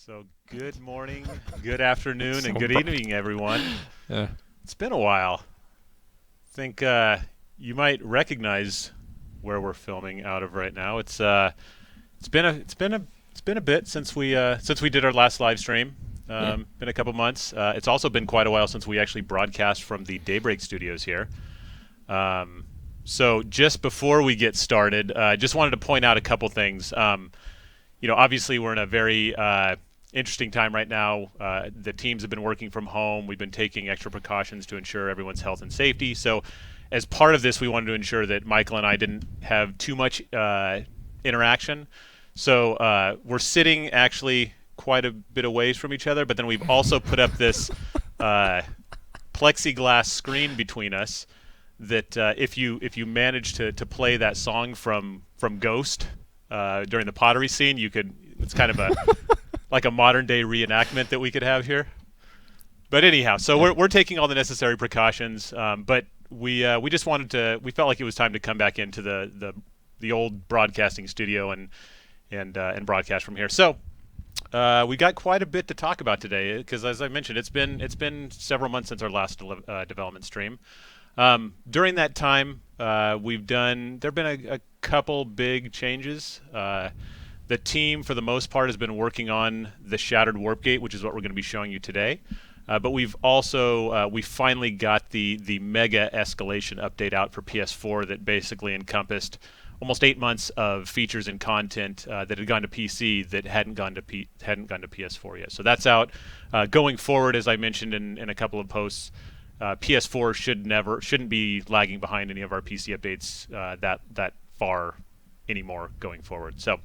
So good morning, good afternoon, So and good bright. evening, everyone. Yeah. It's been a while. Think you might recognize where we're filming out of right now. It's been a bit since we did our last live stream. Yeah. Been a couple months. It's also been quite a while since we actually broadcast from the Daybreak Studios here. Um, so just before we get started, I just wanted to point out a couple things. Obviously we're in a very interesting time right now. The teams have been working from home. We've been taking extra precautions to ensure everyone's health and safety. So, as part of this, we wanted to ensure that Michael and I didn't have too much interaction. So, we're sitting actually quite a bit away from each other, but then we've also put up this uh, plexiglass screen between us that if you manage to play that song from Ghost during the pottery scene, you could. It's kind of a like a modern day reenactment that we could have here. But anyhow, so Yeah. we're taking all the necessary precautions. But we just wanted to. We felt like it was time to come back into the old broadcasting studio and broadcast from here. So we got quite a bit to talk about today because, as I mentioned, it's been several months since our last development stream. During that time, there've been a couple big changes. The team, for the most part, has been working on the Shattered Warpgate, which is what we're going to be showing you today. But we've also we finally got the mega escalation update out for PS4 that basically encompassed almost 8 months of features and content that had gone to PC that hadn't gone to PS4 yet. So that's out. Going forward, as I mentioned in a couple of posts, PS4 shouldn't be lagging behind any of our PC updates that far anymore going forward. So.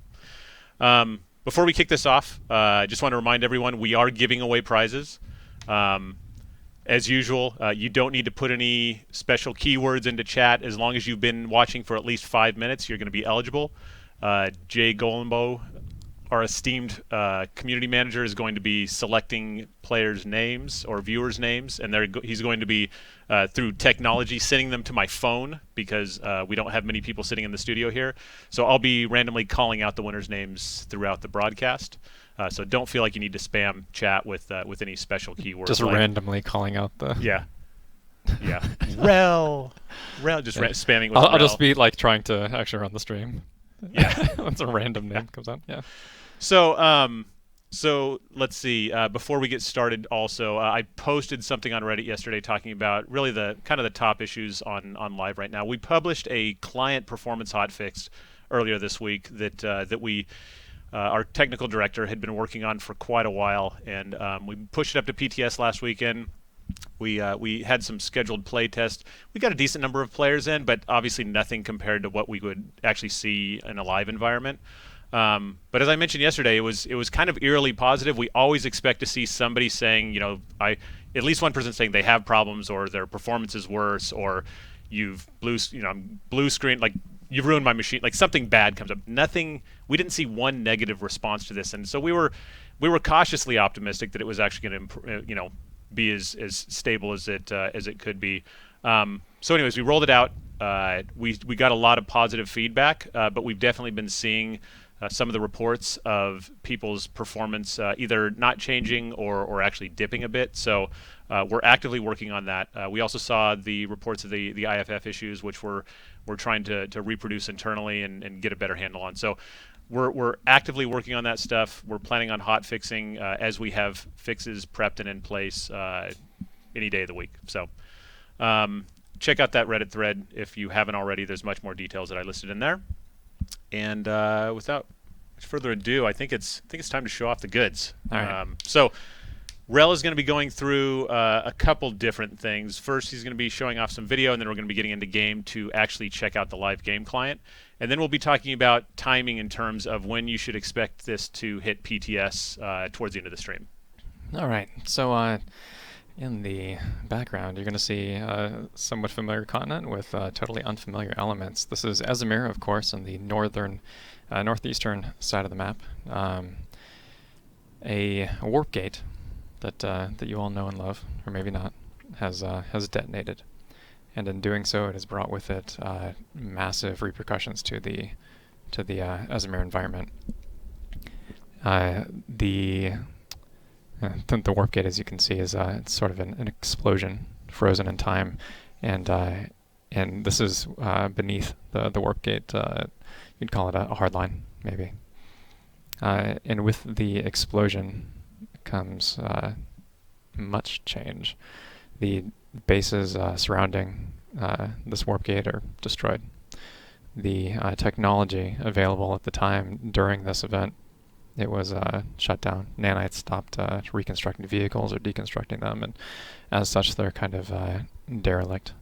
Before we kick this off, I just want to remind everyone we are giving away prizes. Um, as usual, you don't need to put any special keywords into chat. As long as you've been watching for at least 5 minutes, you're going to be eligible. Jay Golembo, our esteemed community manager, is going to be selecting players' names or viewers' names, and he's going to be, through technology, sending them to my phone because we don't have many people sitting in the studio here. So I'll be randomly calling out the winners' names throughout the broadcast. So don't feel like you need to spam chat with any special keywords. Just randomly calling out the. Yeah, yeah. Rel, just Yeah. spamming with I'll Rel. just be like trying to actually run the stream. Yeah. Once a random name comes out. Yeah. So let's see. Before we get started, also, I posted something on Reddit yesterday talking about really the kind of the top issues on live right now. We published a client performance hotfix earlier this week that we our technical director had been working on for quite a while, and we pushed it up to PTS last weekend. We had some scheduled play tests. We got a decent number of players in, but obviously nothing compared to what we would actually see in a live environment. But as I mentioned yesterday, it was kind of eerily positive. We always expect to see somebody saying, at least one person saying they have problems or their performance is worse or you've blue screen, like you've ruined my machine, like something bad comes up. Nothing. We didn't see one negative response to this, and so we were cautiously optimistic that it was actually going to be as stable as it could be. So anyways, we rolled it out. We got a lot of positive feedback, but we've definitely been seeing some of the reports of people's performance either not changing or actually dipping a bit. So we're actively working on that. We also saw the reports of the IFF issues, which we're trying to reproduce internally and get a better handle on. So we're actively working on that stuff. We're planning on hot fixing as we have fixes prepped and in place any day of the week. So check out that Reddit thread if you haven't already. There's much more details that I listed in there. And without much further ado, I think it's time to show off the goods. All right. So Rel is going to be going through a couple different things. First, he's going to be showing off some video, and then we're going to be getting into game to actually check out the live game client. And then we'll be talking about timing in terms of when you should expect this to hit PTS towards the end of the stream. All right. So in the background, you're going to see a somewhat familiar continent with totally unfamiliar elements. This is Esamir, of course, on the northeastern side of the map. A warp gate that you all know and love, or maybe not, has detonated, and in doing so, it has brought with it massive repercussions to the Esamir environment. The the warp gate, as you can see, is it's sort of an explosion frozen in time, and this is beneath the warp gate. You'd call it a hard line, maybe. And with the explosion comes much change. The bases surrounding this warp gate are destroyed. The technology available at the time during this event, it was shut down. Nanites stopped reconstructing vehicles or deconstructing them, and as such, they're kind of derelict,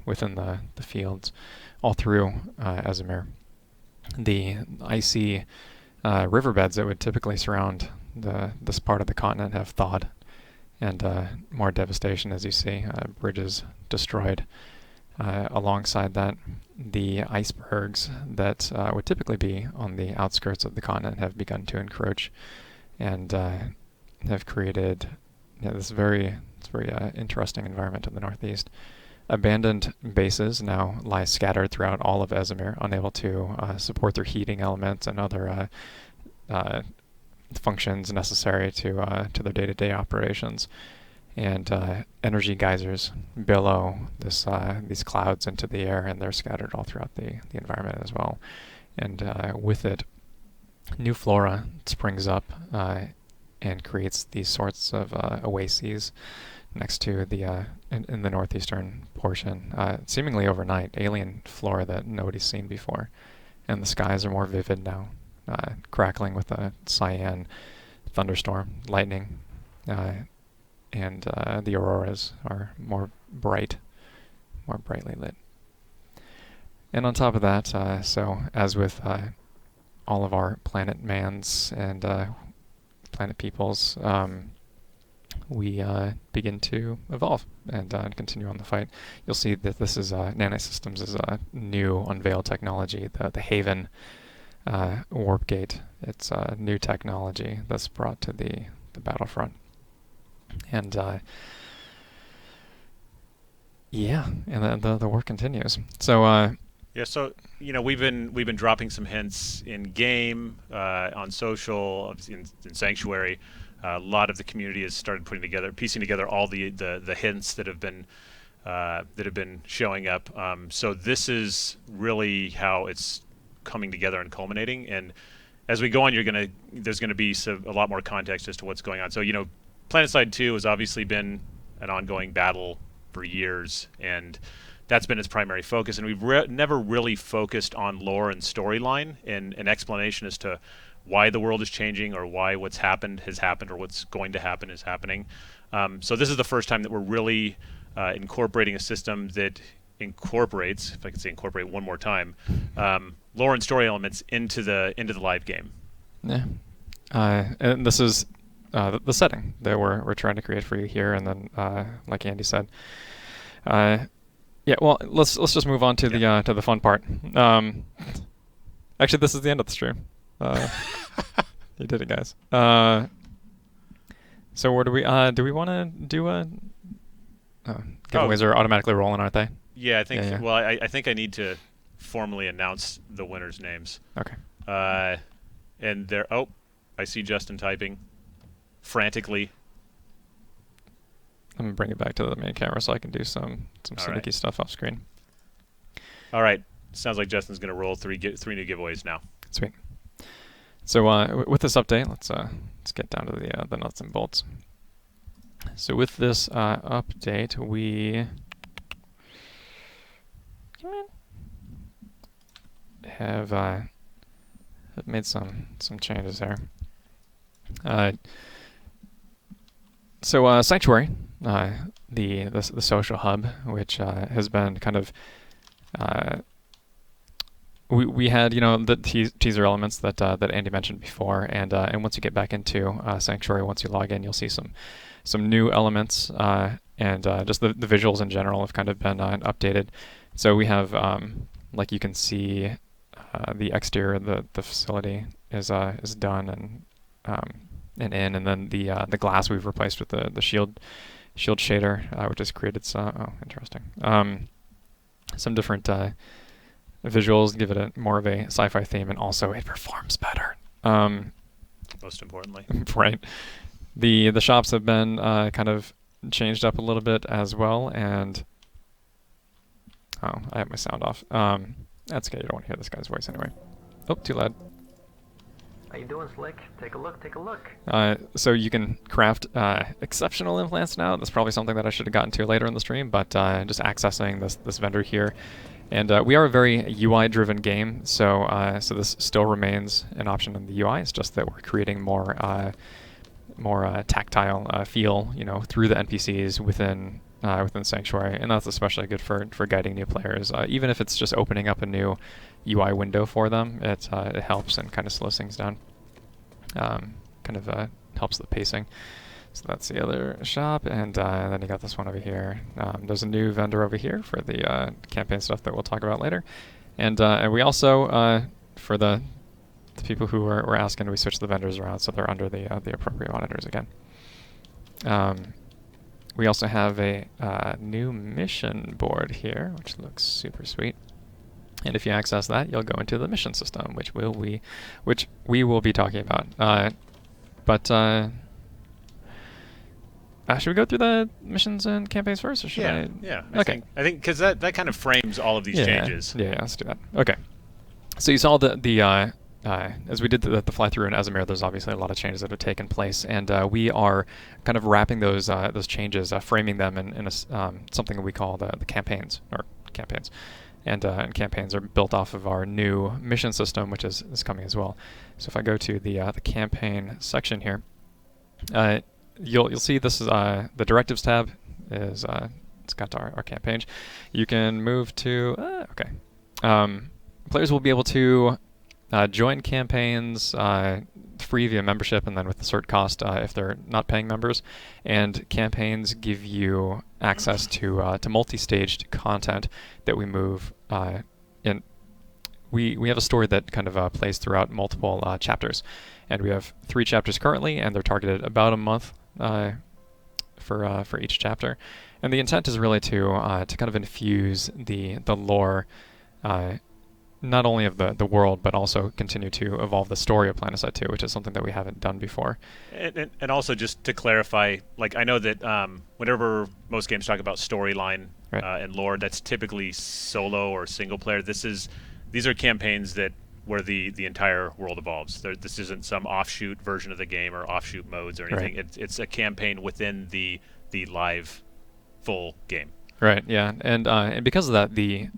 within the fields, all through Esamir. The icy riverbeds that would typically surround this part of the continent have thawed, and more devastation, as you see, bridges destroyed. Alongside that, the icebergs that would typically be on the outskirts of the continent have begun to encroach, and have created this very interesting environment in the northeast. Abandoned bases now lie scattered throughout all of Esamir, unable to support their heating elements and other functions necessary to their day-to-day operations. And energy geysers billow these clouds into the air, and they're scattered all throughout the environment as well. And with it, new flora springs up and creates these sorts of oases next to the in the northeastern portion, seemingly overnight, alien flora that nobody's seen before. And the skies are more vivid now, crackling with a cyan thunderstorm, lightning, and the auroras are more brightly lit. And on top of that, so as with all of our planet mans and planet peoples, we begin to evolve and continue on the fight. You'll see that this is Nanosystems is a new unveiled technology, the Haven Warpgate. It's new technology that's brought to the battlefront. And and the work continues. So so we've been dropping some hints in game, on social, in Sanctuary. A lot of the community has started piecing together all the hints that have been showing up. So this is really how it's coming together and culminating. And as we go on, there's gonna be a lot more context as to what's going on. So PlanetSide 2 has obviously been an ongoing battle for years, and that's been its primary focus. And we've never really focused on lore and storyline and an explanation as to why the world is changing, or why what's happened has happened, or what's going to happen is happening. So this is the first time that we're really incorporating a system that incorporates, if I can say incorporate one more time, lore and story elements into the live game. Yeah, and this is the setting that we're trying to create for you here, and then like Andy said, well, let's just move on to the fun part. Actually, this is the end of the stream. You did it, guys. So where do we want to do giveaways are automatically rolling, aren't they? Yeah, I think. Yeah. Well, I think I need to formally announce the winners' names. Okay. And there. Oh, I see Justin typing frantically. I'm gonna bring it back to the main camera so I can do some sneaky stuff off screen. All right. Sounds like Justin's gonna roll three new giveaways now. Sweet. So with this update, let's get down to the nuts and bolts. So with this update, we have made some changes there. So Sanctuary, the social hub, which has been kind of we had the teaser elements that Andy mentioned before, and once you get back into Sanctuary, once you log in, you'll see some new elements, and just the visuals in general have kind of been updated. So we have, like you can see, the exterior of the facility is done and then the glass we've replaced with the shield shader, which has created some interesting some different visuals, give it more of a sci-fi theme, and also it performs better. most importantly. Right. The shops have been kind of changed up a little bit as well, and oh, I have my sound off. That's okay. You don't want to hear this guy's voice anyway. Oh, too loud. How you doing, Slick? Take a look, take a look. So you can craft exceptional implants now. That's probably something that I should have gotten to later in the stream, but just accessing this vendor here. And we are a very UI-driven game, so this still remains an option in the UI. It's just that we're creating more tactile feel, through the NPCs within Sanctuary, and that's especially good for guiding new players. Even if it's just opening up a new UI window for them, it helps and kind of slows things down. Helps the pacing. So that's the other shop, and then you got this one over here. There's a new vendor over here for the campaign stuff that we'll talk about later, and we also for the people who were asking, we switched the vendors around so they're under the appropriate monitors again. We also have a new mission board here, which looks super sweet. And if you access that, you'll go into the mission system, which we will be talking about. Should we go through the missions and campaigns first, or should I? Yeah. Okay. I think because that kind of frames all of these changes. Yeah, let's do that. Okay. So you saw the as we did the fly through in Esamir, there's obviously a lot of changes that have taken place, and we are kind of wrapping those changes, framing them in something we call the campaigns. And campaigns are built off of our new mission system, which is coming as well. So if I go to the campaign section here, you'll see this is the directives tab is it's got our campaign. You can move to players will be able to join campaigns free via membership, and then with the cert cost if they're not paying members. And campaigns give you access to multi-staged content that we move in. We have a story that kind of plays throughout multiple chapters, and we have 3 chapters currently, and they're targeted about a month for each chapter. And the intent is really to kind of infuse the lore, not only of the world, but also continue to evolve the story of PlanetSide 2, which is something that we haven't done before. And also, just to clarify, I know that whenever most games talk about storyline and lore, that's typically solo or single player. These are campaigns where the entire world evolves. This isn't some offshoot version of the game or offshoot modes or anything. Right. It's a campaign within the live full game. Right. Yeah. And because of that, the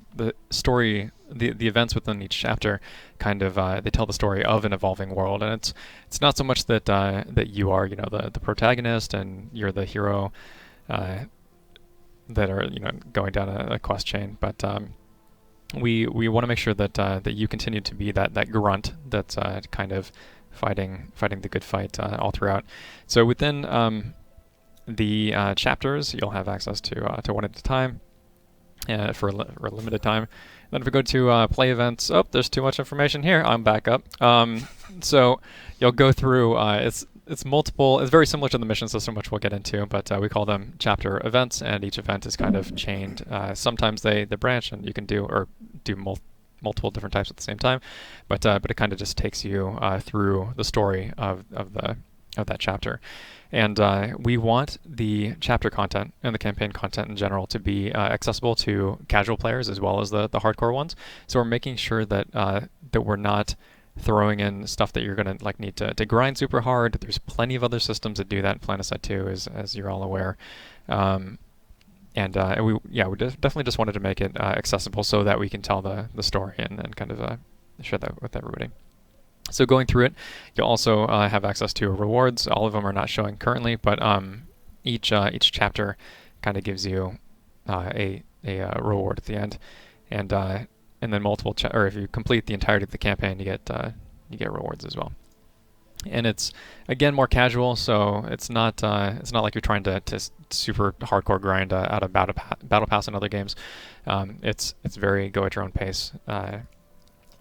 story, the events within each chapter, kind of they tell the story of an evolving world, and it's not so much that that you are the protagonist and you're the hero that are going down a quest chain, but we want to make sure that you continue to be that grunt that's kind of fighting the good fight all throughout. So within the chapters, you'll have access to one at a time for a limited time. Then if we go to play events, there's too much information here. I'm back up. So you'll go through. It's multiple. It's very similar to the mission system, which we'll get into, but we call them chapter events, and each event is kind of chained. Sometimes they branch, and you can do multiple different types at the same time, but it kind of just takes you through the story of that chapter. And we want the chapter content and the campaign content in general to be accessible to casual players as well as the hardcore ones. So we're making sure that that we're not throwing in stuff that you're going to need to grind super hard. There's plenty of other systems that do that in PlanetSide 2, as you're all aware. And we definitely just wanted to make it accessible so that we can tell the story and kind of share that with everybody. So going through it, you'll also have access to rewards. All of them are not showing currently, but each chapter kind of gives you a reward at the end, and then multiple or if you complete the entirety of the campaign, you get rewards as well. And it's again more casual, so it's not like you're trying to super hardcore grind out of battle pass in other games. It's very go at your own pace.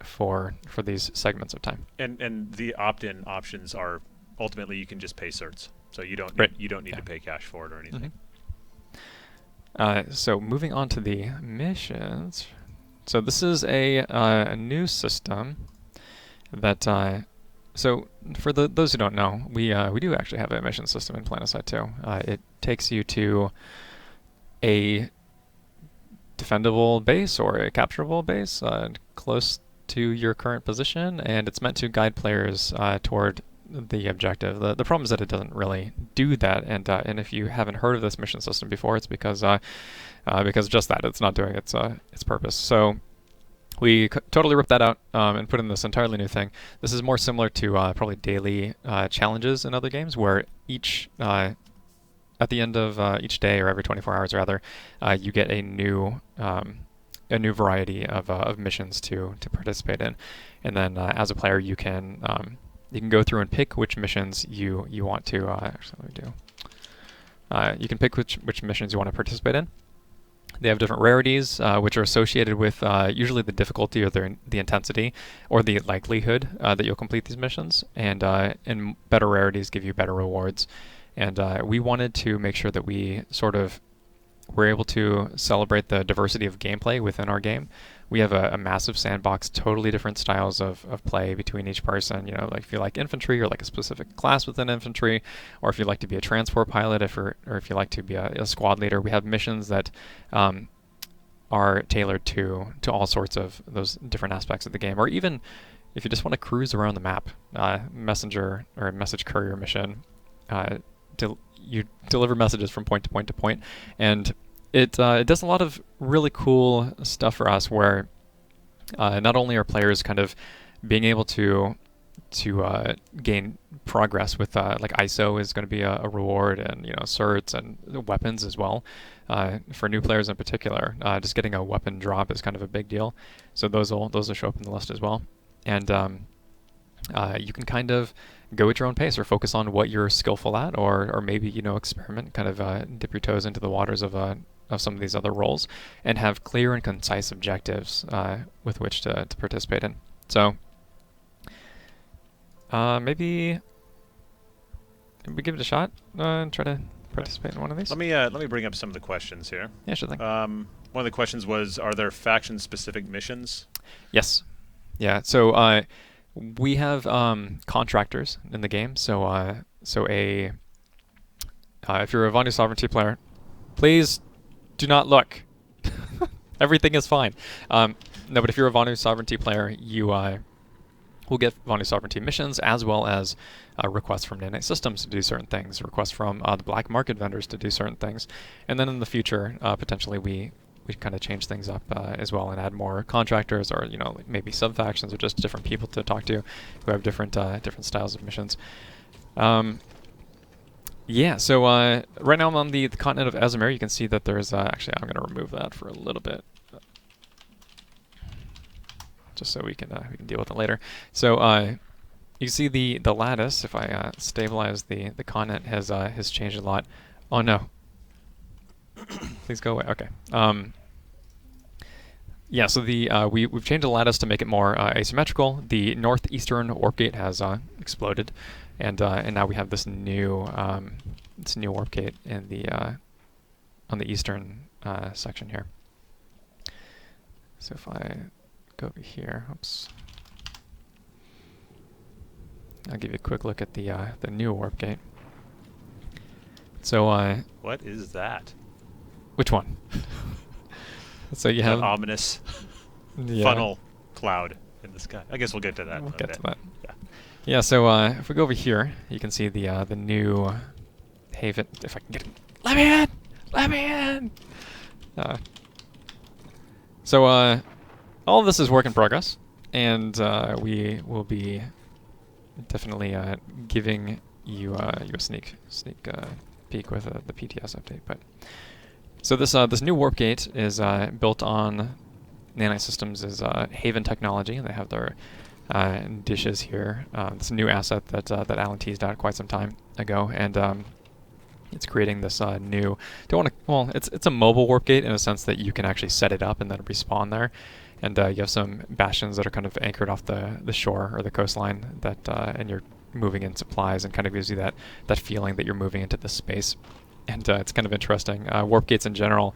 For these segments of time, and the opt-in options are ultimately you can just pay certs, so you don't need to pay cash for it or anything. Mm-hmm. So moving on to the missions, so this is a new system that So for those who don't know, we do actually have a mission system in PlanetSide too. It takes you to a defendable base or a capturable base close to your current position, and it's meant to guide players toward the objective. The problem is that it doesn't really do that, and if you haven't heard of this mission system before, it's because just that it's not doing its purpose. So we totally ripped that out and put in this entirely new thing. This is more similar to probably daily challenges in other games, where each at the end of each day, or every 24 hours rather, you get a new variety of missions to participate in, and then as a player you can go through and pick which missions you want to. Actually, let me do. You can pick which missions you want to participate in. They have different rarities, which are associated with usually the difficulty or the intensity or the likelihood that you'll complete these missions. And better rarities give you better rewards. And we wanted to make sure that we sort of were able to celebrate the diversity of gameplay within our game. We have a massive sandbox, totally different styles of play between each person. You know, like if you like infantry or like a specific class within infantry, or if you like to be a transport pilot, or if you like to be a squad leader, we have missions that are tailored to all sorts of those different aspects of the game. Or even if you just want to cruise around the map, messenger or message courier mission, you deliver messages from point to point to point, and it does a lot of really cool stuff for us, where not only are players kind of being able to gain progress with like ISO is going to be a reward, and certs and weapons as well. For new players in particular, just getting a weapon drop is kind of a big deal. So those will show up in the list as well, and you can kind of go at your own pace or focus on what you're skillful at, or maybe experiment, kind of dip your toes into the waters of some of these other roles, and have clear and concise objectives with which to participate in. So maybe we give it a shot and try to participate in one of these. Let me bring up some of the questions here. Yeah, sure thing. One of the questions was, are there faction-specific missions? Yes. Yeah. So we have contractors in the game. So if you're a Vanu Sovereignty player, please do not look. Everything is fine. No, but if you're a Vanu Sovereignty player, you will get Vanu Sovereignty missions, as well as requests from Nanite Systems to do certain things, requests from the black market vendors to do certain things. And then in the future, potentially we kind of change things up as well, and add more contractors, or maybe sub-factions, or just different people to talk to who have different styles of missions. Yeah, so right now I'm on the continent of Esamir. You can see that there's actually, I'm going to remove that for a little bit, just so we can deal with it later. So you see the lattice. If I stabilize the continent, has changed a lot. Oh no! Please go away. Okay. Yeah. So we've changed the lattice to make it more asymmetrical. The northeastern warpgate has exploded, and now we have this new warpgate in the on the eastern section here. So if I go over here, oops, I'll give you a quick look at the new warpgate. So what is that? Which one? So you have that ominous funnel cloud in the sky. I guess we'll get to that. We'll get to that. Yeah. Yeah. So if we go over here, you can see the new haven. If I can get it, let me in! Let me in! So all of this is work in progress, and we will be definitely giving you a sneak peek with the PTS update. But so this new warpgate is built on Nanite Systems' Haven technology, and they have their dishes here. It's a new asset that Alan teased out quite some time ago, and it's creating this new. It's a mobile warpgate in a sense that you can actually set it up and then respawn there, and you have some bastions that are kind of anchored off the shore or the coastline and you're moving in supplies, and kind of gives you that feeling that you're moving into this space. And it's kind of interesting. Warpgates in general,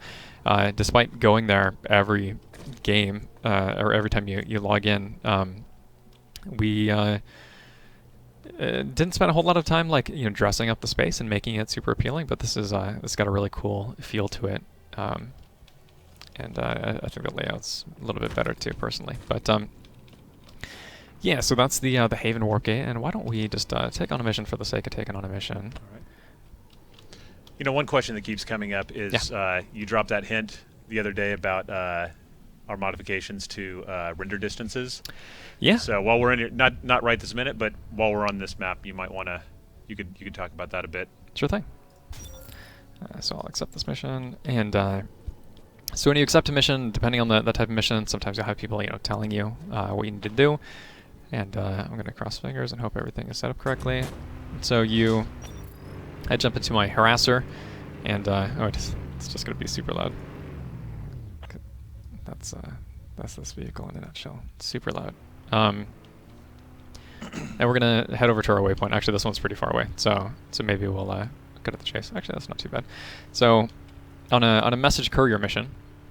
despite going there every game or every time you log in, we Didn't spend a whole lot of time dressing up the space and making it super appealing, but this is it's got a really cool feel to it, and I think the layout's a little bit better too, personally. But yeah, so that's the Haven Warpgate, and why don't we just take on a mission for the sake of taking on a mission? All right. You know, one question that keeps coming up is you dropped that hint the other day about our modifications to render distances. Yeah. So while we're in here, not right this minute, but while we're on this map, you might want to, you could talk about that a bit. Sure thing. So I'll accept this mission, and so when you accept a mission, depending on the type of mission, sometimes you'll have people telling you what you need to do, and I'm going to cross fingers and hope everything is set up correctly. So I jump into my harasser, and it's just going to be super loud. That's this vehicle in a nutshell. It's super loud. And we're going to head over to our waypoint. Actually, this one's pretty far away, so maybe we'll cut at the chase. Actually, that's not too bad. So on a message courier mission,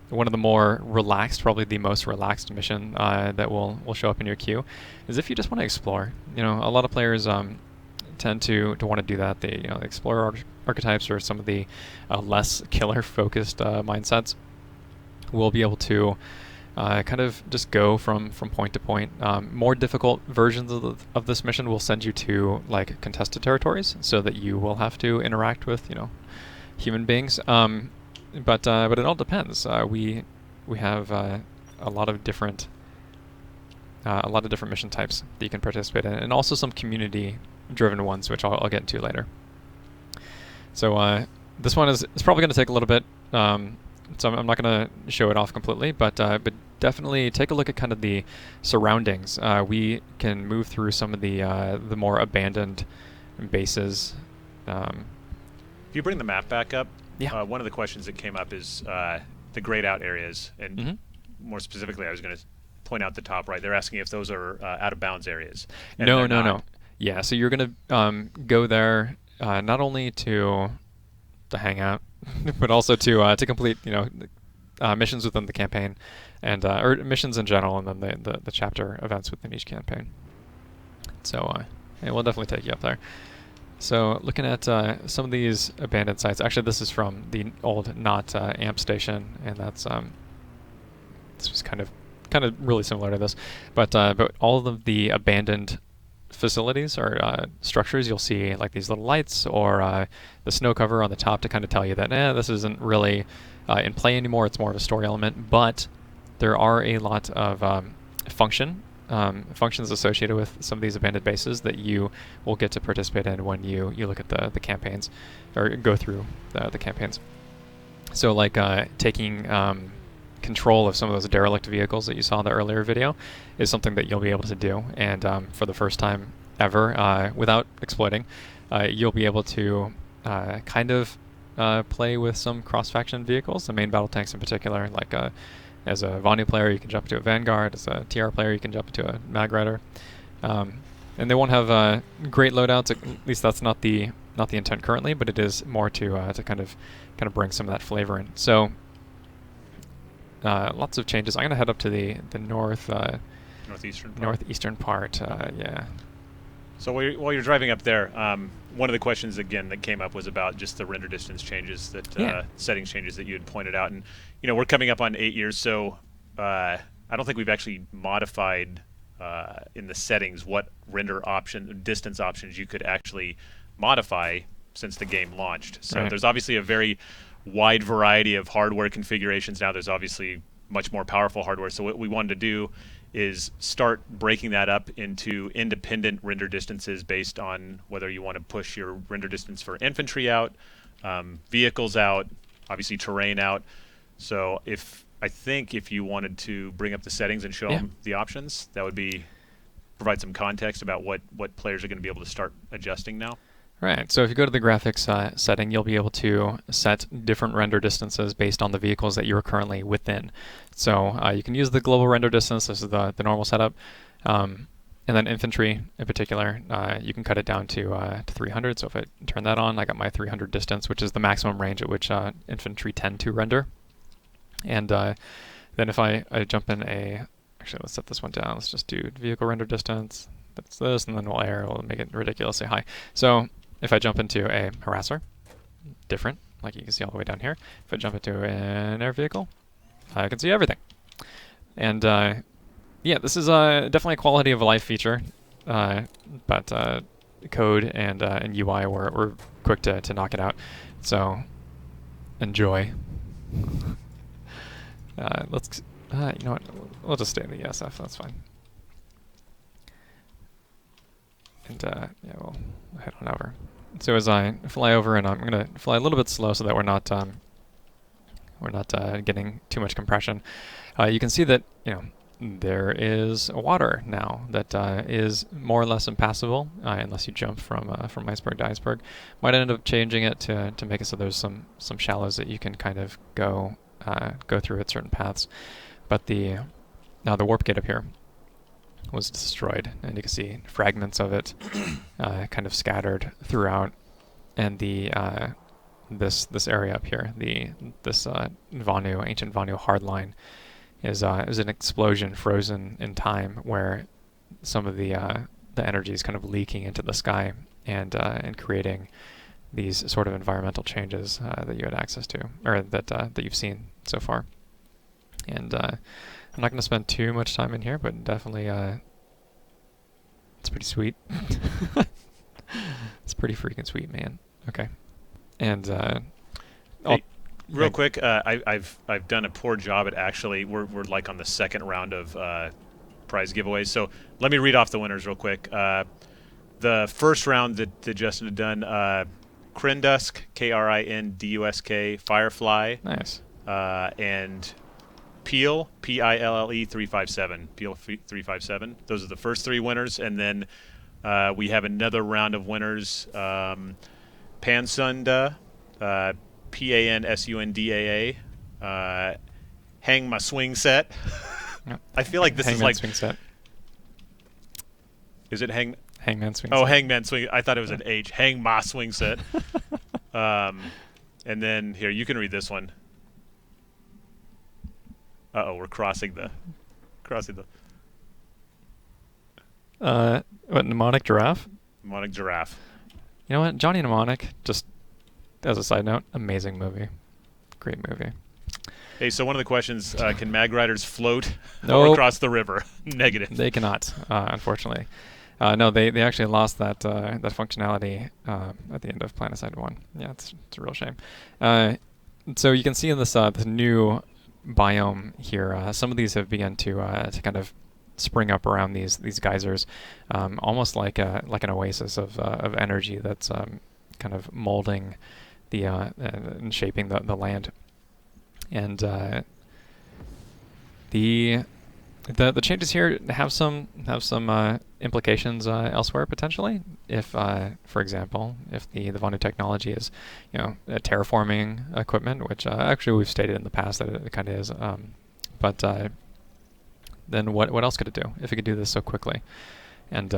one of the more relaxed, probably the most relaxed mission that will show up in your queue, is if you just want to explore. A lot of players tend to want to do that. They explore archetypes or some of the less killer-focused mindsets will be able to kind of just go from point to point. More difficult versions of this mission will send you to contested territories, so that you will have to interact with human beings. But it all depends. We have a lot of different mission types that you can participate in, and also some community-driven ones, which I'll get into later. So this one is probably going to take a little bit. So I'm not going to show it off completely, but definitely take a look at kind of the surroundings. We can move through some of the more abandoned bases. If you bring the map back up, yeah. One of the questions that came up is the grayed out areas, and more specifically, I was going to point out the top right. They're asking if those are out of bounds areas. And No. Yeah, so you're going to go there not only to hang out, but also to complete missions within the campaign, and or missions in general, and then the chapter events within each campaign. So yeah, we'll definitely take you up there. So looking at some of these abandoned sites. Actually, this is from the old not amp station, and that's this was kind of really similar to this, but all of the abandoned facilities or structures, you'll see these little lights or the snow cover on the top to kind of tell you that this isn't really in play anymore. It's more of a story element, but there are a lot of functions associated with some of these abandoned bases that you will get to participate in when you look at the campaigns or go through the campaigns. So taking control of some of those derelict vehicles that you saw in the earlier video is something that you'll be able to do, and for the first time ever, without exploiting, you'll be able to kind of play with some cross-faction vehicles, the main battle tanks in particular. As a Vanu player, you can jump to a Vanguard. As a TR player, you can jump to a Mag Rider, and they won't have great loadouts. At least that's not the intent currently, but it is more to kind of bring some of that flavor in. So lots of changes. I'm going to head up to the northeastern part. Yeah. So while you're driving up there, one of the questions again that came up was about just the render distance changes that settings changes that you had pointed out, and we're coming up on 8 years, so I don't think we've actually modified in the settings what render distance options you could actually modify since the game launched. So there's obviously a very wide variety of hardware configurations now. There's obviously much more powerful hardware. So what we wanted to do is start breaking that up into independent render distances based on whether you want to push your render distance for infantry out, vehicles out, obviously terrain out. So I think if you wanted to bring up the settings and show them the options, that would provide some context about what players are going to be able to start adjusting now. Right, so if you go to the graphics setting, you'll be able to set different render distances based on the vehicles that you're currently within. So you can use the global render distance. This is the normal setup. And then infantry in particular, you can cut it down to 300. So if I turn that on, I got my 300 distance, which is the maximum range at which infantry tend to render. And then if I jump in actually let's set this one down. Let's just do vehicle render distance. that's this, and then we'll make it ridiculously high. So if I jump into a harasser, different, like you can see all the way down here. If I jump into an air vehicle, I can see everything. And yeah, this is definitely a quality of life feature, but code and UI were quick to knock it out. So enjoy. Let's you know what? We'll just stay in the ESF. That's fine. And yeah, we'll head on over. So as I fly over, and I'm gonna fly a little bit slow so that we're not getting too much compression. You can see that there is water now that is more or less impassable unless you jump from iceberg to iceberg. Might end up changing it to make it so there's some shallows that you can kind of go through at certain paths. But now the warp gate up here was destroyed, and you can see fragments of it kind of scattered throughout. And the this area up here, this Vanu, ancient Vanu hardline, is an explosion frozen in time, where some of the energy is kind of leaking into the sky and creating these sort of environmental changes that you had access to, or that you've seen so far. And I'm not going to spend too much time in here, but definitely it's pretty sweet. It's pretty freaking sweet, man. Okay. And hey, real quick, I've done a poor job at actually we're like on the second round of prize giveaways. So let me read off the winners real quick. The first round that Justin had done, Krindusk, Krindusk, Firefly, nice, and Peel, Pille 357, Peel 357. Those are the first three winners, and then we have another round of winners. Pansunda, Pansundaa, Hang My Swing Set. Yep. I feel like this Hangman is like swing set. Is it Hangman swing set? set. Hangman swing. I thought it was an H. Hang My Swing Set. And then here, you can read this one. We're crossing the. What, mnemonic giraffe? Mnemonic giraffe. You know what, Johnny Mnemonic, just as a side note, amazing movie, great movie. Hey, so one of the questions: can mag riders float Nope. across the river? Negative. They cannot, unfortunately. No, they actually lost that functionality at the end of PlanetSide 1. Yeah, it's a real shame. So you can see in this new biome here, some of these have begun to kind of spring up around these geysers, almost like an oasis of energy that's kind of molding and shaping the land. And the changes here have some implications elsewhere potentially. If, for example, if the Vanu technology is, a terraforming equipment, which actually we've stated in the past that it kind of is, but then what else could it do if it could do this so quickly? And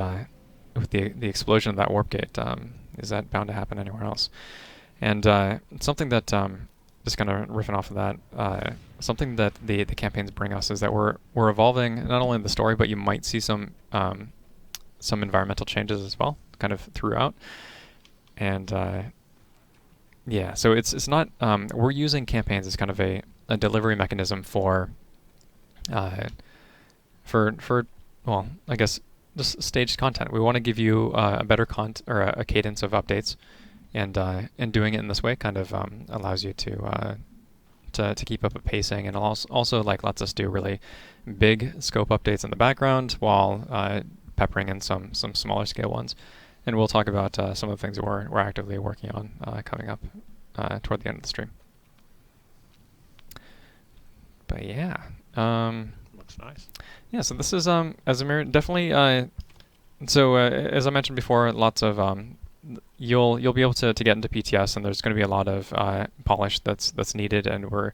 with the explosion of that warp gate, is that bound to happen anywhere else? And something that just kind of riffing off of that, something that the campaigns bring us is that we're evolving not only the story, but you might see some environmental changes as well, kind of throughout. And yeah, so it's not we're using campaigns as kind of a delivery mechanism for well, I guess just staged content. We want to give you a better a cadence of updates. And doing it in this way kind of allows you to keep up a pacing, and also like lets us do really big scope updates in the background while peppering in some smaller scale ones. And we'll talk about some of the things that we're actively working on coming up toward the end of the stream. But yeah, looks nice. Yeah, so this is Esamir, definitely. So as I mentioned before, lots of you'll be able to get into PTS, and there's going to be a lot of polish that's needed, and we're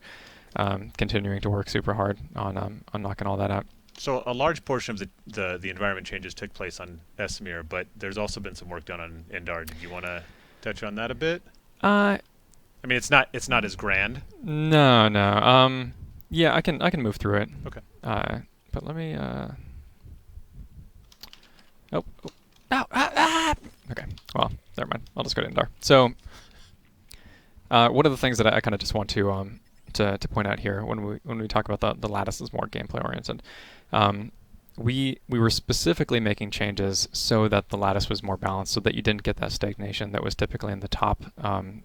continuing to work super hard on knocking all that out. So a large portion of the environment changes took place on Esamir, but there's also been some work done on Endar. Did you want to touch on that a bit? I mean, it's not as grand. No. Yeah, I can move through it. Okay. But let me Oh, oh. Ow, okay, well, never mind. I'll just go to Indar. So, one of the things that I kind of just want to point out here when we talk about the lattice is more gameplay oriented. We were specifically making changes so that the lattice was more balanced, so that you didn't get that stagnation that was typically in the top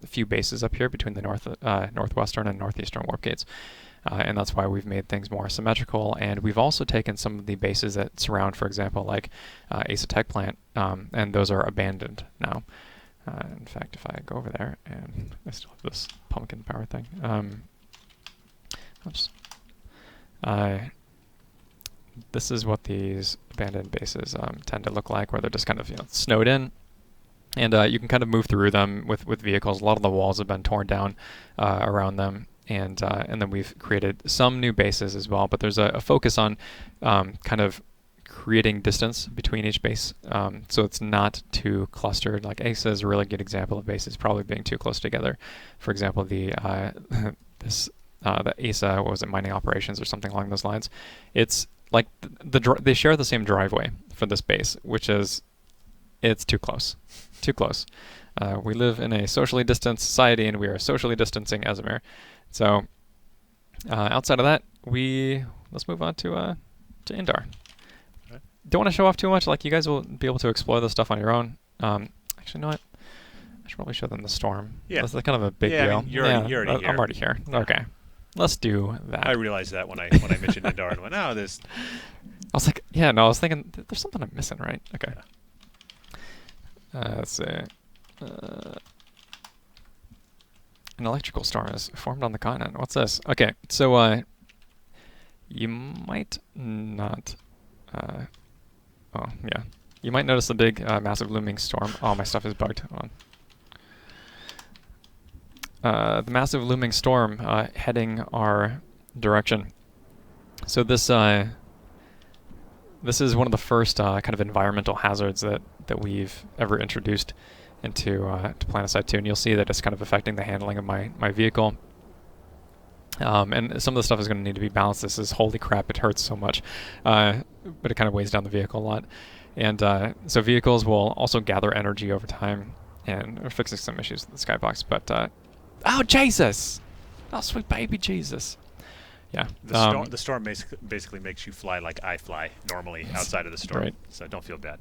few bases up here between the northwestern and northeastern warp gates. And that's why we've made things more symmetrical. And we've also taken some of the bases that surround, for example, like Asa Tech Plant, and those are abandoned now. In fact, if I go over there, and I still have this pumpkin power thing. Oops. This is what these abandoned bases tend to look like, where they're just kind of snowed in. And you can kind of move through them with vehicles. A lot of the walls have been torn down around them. And then we've created some new bases as well, but there's a focus on kind of creating distance between each base, so it's not too clustered. Like Asa is a really good example of bases probably being too close together. For example, the Asa, what was it, mining operations or something along those lines. It's like they share the same driveway for this base, which is it's too close, too close. We live in a socially distanced society, and we are socially distancing Esamir. So outside of that, let's move on to Indar. Okay. Don't want to show off too much. Like, you guys will be able to explore this stuff on your own. Actually, you know what? I should probably show them the storm. Yeah. That's kind of a big Yeah, deal. I mean, you're already here. I'm already here. Yeah. Okay. Let's do that. I realized that when I mentioned Indar and went, oh, this. I was like, yeah, no, I was thinking, there's something I'm missing, right? Okay. Yeah. Let's see. An electrical storm is formed on the continent. What's this? Okay, so you might not. Oh yeah, you might notice the big, massive looming storm. Oh, my stuff is bugged. Hold on. The massive looming storm heading our direction. So this is one of the first kind of environmental hazards that we've ever introduced into to PlanetSide 2, and you'll see that it's kind of affecting the handling of my vehicle. And some of the stuff is going to need to be balanced. This is, holy crap, it hurts so much, but it kind of weighs down the vehicle a lot. And so vehicles will also gather energy over time, and we're fixing some issues with the skybox. But oh Jesus, oh sweet baby Jesus, yeah. The storm basically makes you fly like I fly normally outside of the storm, right. So don't feel bad.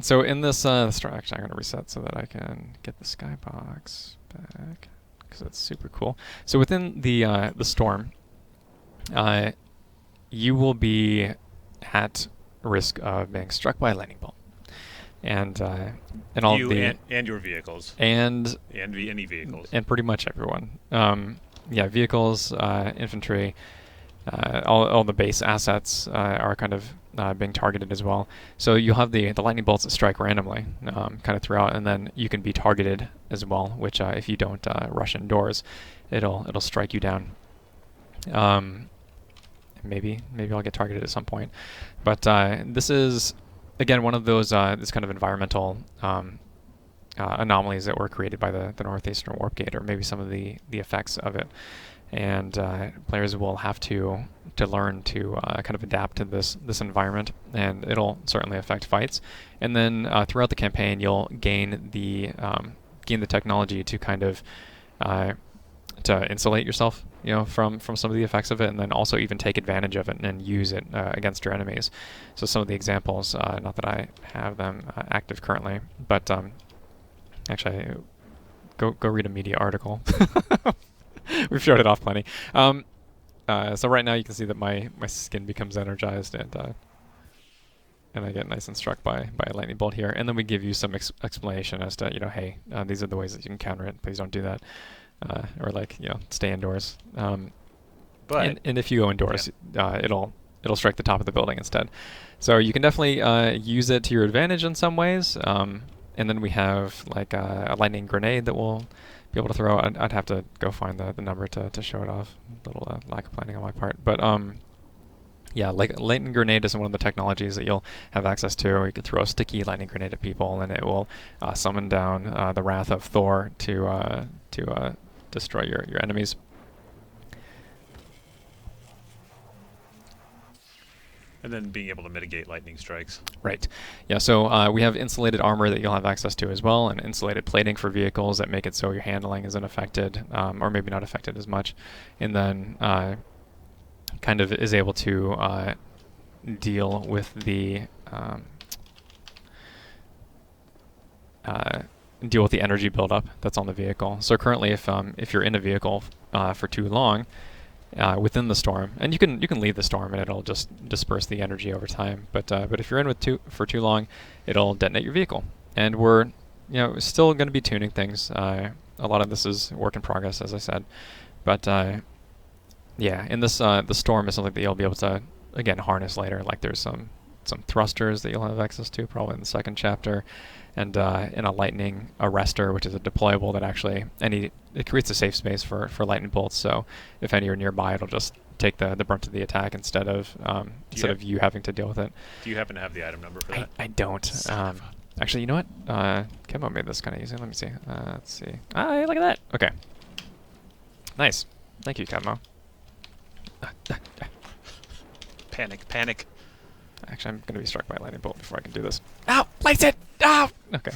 So in this storm, actually, I'm going to reset so that I can get the skybox back, because that's super cool. So within the storm, you will be at risk of being struck by a lightning bolt, and all you the and your vehicles and any vehicles and pretty much everyone. Yeah, vehicles, infantry, all the base assets are kind of being targeted as well. So you'll have the lightning bolts that strike randomly kind of throughout, and then you can be targeted as well, which if you don't rush indoors, it'll strike you down. Maybe I'll get targeted at some point. But this is, again, one of those this kind of environmental anomalies that were created by the northeastern warpgate, or maybe some of the effects of it. And players will have to learn to kind of adapt to this environment, and it'll certainly affect fights. And then throughout the campaign, you'll gain the technology to kind of to insulate yourself, from some of the effects of it, and then also even take advantage of it and use it against your enemies. So some of the examples, not that I have them active currently, but actually, go read a media article. We've showed it off plenty. So right now you can see that my skin becomes energized, and I get nice and struck by a lightning bolt here. And then we give you some explanation as to, hey, these are the ways that you can counter it. Please don't do that. Or stay indoors. but and if you go indoors, it'll strike the top of the building instead. So you can definitely use it to your advantage in some ways. And then we have like a lightning grenade that will be able to throw. I'd have to go find the number to show it off. A little lack of planning on my part. But yeah, like lightning grenade is one of the technologies that you'll have access to. You can throw a sticky lightning grenade at people, and it will summon down the wrath of Thor to destroy your enemies. And then being able to mitigate lightning strikes. Right. Yeah, so we have insulated armor that you'll have access to as well, and insulated plating for vehicles that make it so your handling isn't affected, or maybe not affected as much. And then kind of is able to deal with the energy buildup that's on the vehicle. So currently, if you're in a vehicle for too long, within the storm, and you can leave the storm and it'll just disperse the energy over time. But if you're in for too long, it'll detonate your vehicle. And we're still going to be tuning things. A lot of this is work in progress, as I said. But yeah, in this the storm is something that you'll be able to again harness later. Like there's some thrusters that you'll have access to probably in the second chapter. And in a lightning arrestor, which is a deployable that actually it creates a safe space for lightning bolts. So if any are nearby, it'll just take the brunt of the attack instead of you having to deal with it. Do you happen to have the item number for that? I don't. Actually, you know what? Kemo made this kind of easy. Let me see. Let's see. Look at that. Okay. Nice. Thank you, Kemo. Panic. Actually, I'm going to be struck by a lightning bolt before I can do this. Ow! Lights it! Ow! Okay.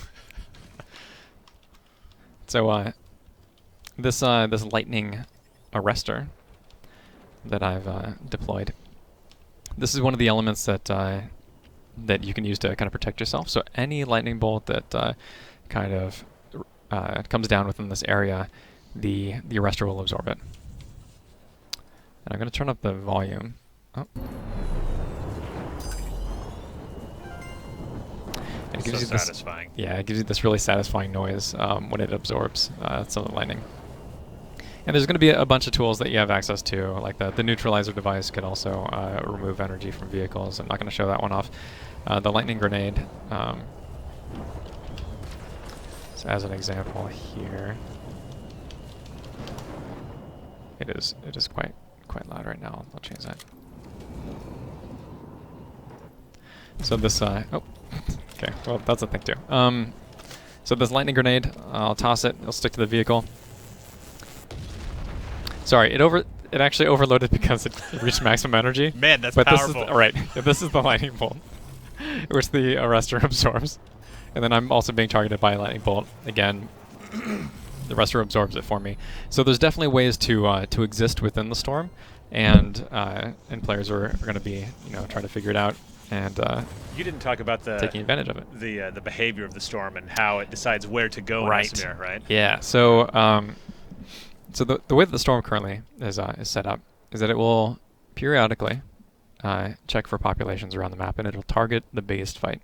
So, this lightning arrestor that I've deployed, this is one of the elements that you can use to kind of protect yourself. So any lightning bolt that kind of comes down within this area, the arrestor will absorb it. And I'm going to turn up the volume. Oh. And it gives you satisfying. It gives you this really satisfying noise when it absorbs some of the lightning. And there's going to be a bunch of tools that you have access to, like the neutralizer device could also remove energy from vehicles. I'm not going to show that one off. The lightning grenade, so as an example here, it is quite loud right now. I'll change that. So this okay, well that's a thing too. So this lightning grenade, I'll toss it. It'll stick to the vehicle. Sorry, it actually overloaded because it reached maximum energy. Man, that's powerful. powerful. This is the lightning bolt, which the arrestor absorbs, and then I'm also being targeted by a lightning bolt again. The arrestor absorbs it for me. So there's definitely ways to exist within the storm, and players are going to be trying to figure it out. And you didn't talk about taking advantage of it. The behavior of the storm and how it decides where to go in Esamir, right? Yeah. So so the way that the storm currently is set up is that it will periodically check for populations around the map, and it'll target the biggest fight,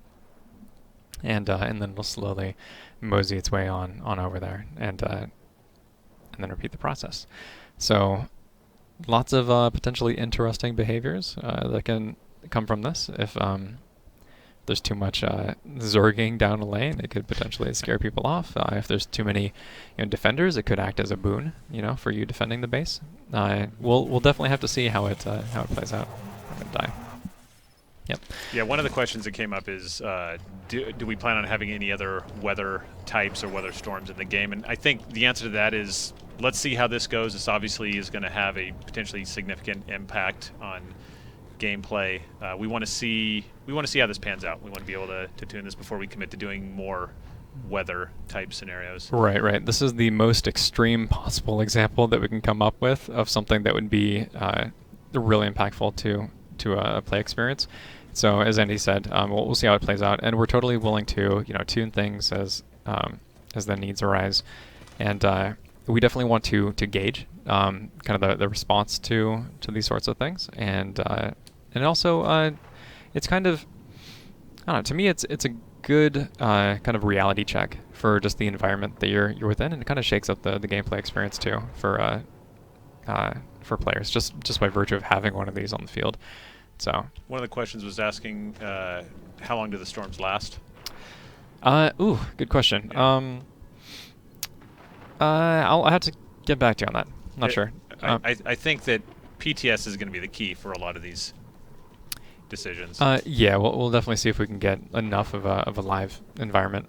and then it'll slowly mosey its way on over there, and then repeat the process. So lots of potentially interesting behaviors that can come from this. If there's too much zerging down a lane, it could potentially scare people off. If there's too many defenders, it could act as a boon, for you defending the base. We'll definitely have to see how it plays out. I'm gonna die. Yep. Yeah, one of the questions that came up is, do we plan on having any other weather types or weather storms in the game? And I think the answer to that is, let's see how this goes. This obviously is going to have a potentially significant impact on gameplay. We want to see how this pans out. We want to be able to tune this before we commit to doing more weather type scenarios. Right. This is the most extreme possible example that we can come up with of something that would be really impactful to a play experience. So as Andy said, we'll see how it plays out, and we're totally willing to tune things as the needs arise, and we definitely want to gauge kind of the response to these sorts of things, and also it's kind of, I don't know, to me it's a good kind of reality check for just the environment that you're within, and it kind of shakes up the gameplay experience too for players just by virtue of having one of these on the field. So one of the questions was asking, how long do the storms last? Good question. Yeah. I'll have to get back to you on that. Not sure. I think that PTS is going to be the key for a lot of these decisions. Yeah, we'll definitely see if we can get enough of a live environment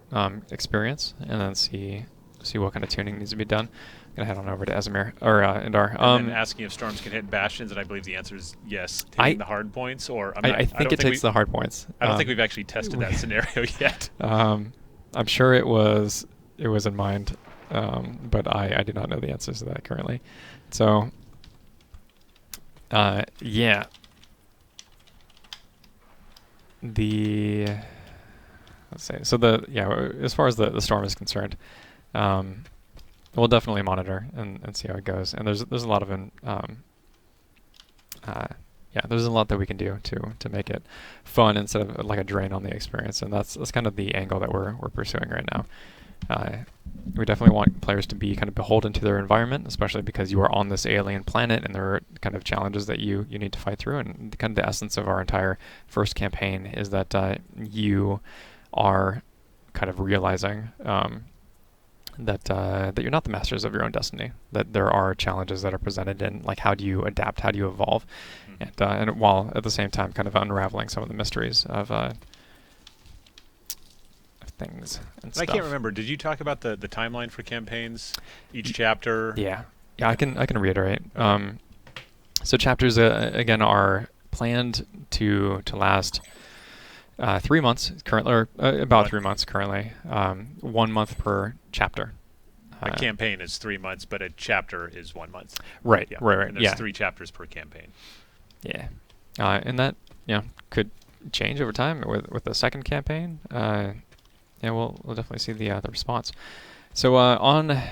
experience, and then see what kind of tuning needs to be done. gonna head on over to Esamir or Indar. And then asking if storms can hit bastions, and I believe the answer is yes, hitting the hard points. Or I think it takes the hard points. I don't think we've actually tested that scenario yet. I'm sure it was in mind, but I do not know the answers to that currently. So, yeah. Let's say so. As far as the storm is concerned, we'll definitely monitor and see how it goes. And there's a lot of there's a lot that we can do to make it fun instead of like a drain on the experience. And that's kind of the angle that we're pursuing right now. We definitely want players to be kind of beholden to their environment, especially because you are on this alien planet and there are kind of challenges that you need to fight through. And kind of the essence of our entire first campaign is that you are kind of realizing that you're not the masters of your own destiny, that there are challenges that are presented, and like how do you adapt, how do you evolve, and while at the same time kind of unraveling some of the mysteries of things and stuff. I can't remember. Did you talk about the timeline for campaigns, each chapter? Yeah, I can reiterate. So chapters again are planned to last 3 months currently, or about 3 months currently. 1 month per chapter. A campaign is 3 months, but a chapter is 1 month. Right, yeah. right. And there's 3 chapters per campaign. Yeah, and that could change over time with the second campaign. We'll definitely see the response. So on